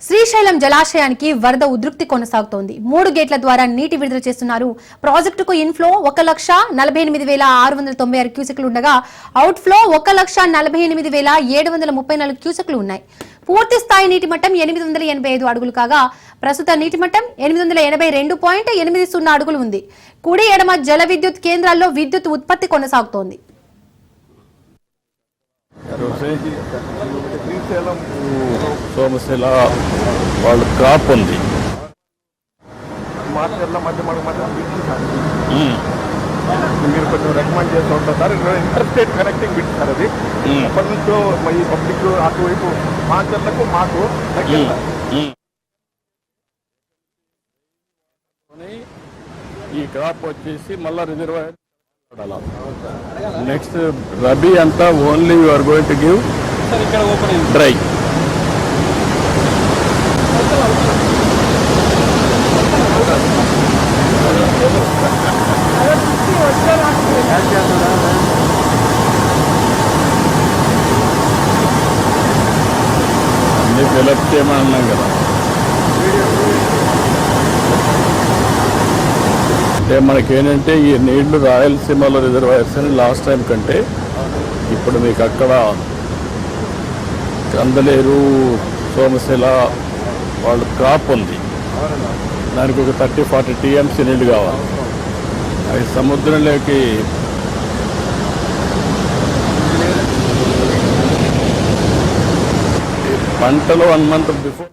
శ్రీశైలం జలాశయానికి వరద ఉధృతి కొనసాగుతోంది. 3 గేట్ల ద్వారా నీటి విడుదల చేస్తున్నారు. ప్రాజెక్టుకు ఇన్ఫ్లో 1,48,696 క్యూసెక్లు ఉండగా అవుట్ ఫ్లో 1,48,734 క్యూసెక్లు ఉన్నాయి. పూర్తి స్థాయి నీటి మట్టం 885 అడుగులు కాగా ప్రస్తుత నీటి మట్టం 882.80 అడుగులు ఉంది. కుడి ఎడమ జల విద్యుత్ కేంద్రాల్లో విద్యుత్ ఉత్పత్తి కొనసాగుతోంది. శ్రీశైలం సోమశిల వాళ్ళు క్రాప్ ఉంది. మార్చర్ల మధ్య మీరు కొంచెం రికమెండ్ చేస్తూ ఉంటారు sir. Inter state connecting bit sir అది. ఎప్పటి నుంచో ఈ పబ్లిక్ అటువైపు మార్చర్లకు మాకు ఈ క్రాప్ వచ్చేసి మళ్ళా రిజర్వాయర్ నెక్స్ట్ రబీ అంతా only you are going to give dry. అన్ని ఫిలప్ చేయమని అన్నాం కదా. అంటే మనకేంటంటే ఈ నీళ్లు రాయలసీమలో రిజర్వాయర్స్ అని లాస్ట్ టైం కంటే ఇప్పుడు మీకు అక్కడ కందలేరు సోమశిల వాళ్ళు క్రాప్ ఉంది. దానికి ఒక 30-40 TMC నీళ్ళు కావాలి. అవి సముద్రంలోకి పంటలో 1 month బిఫోర్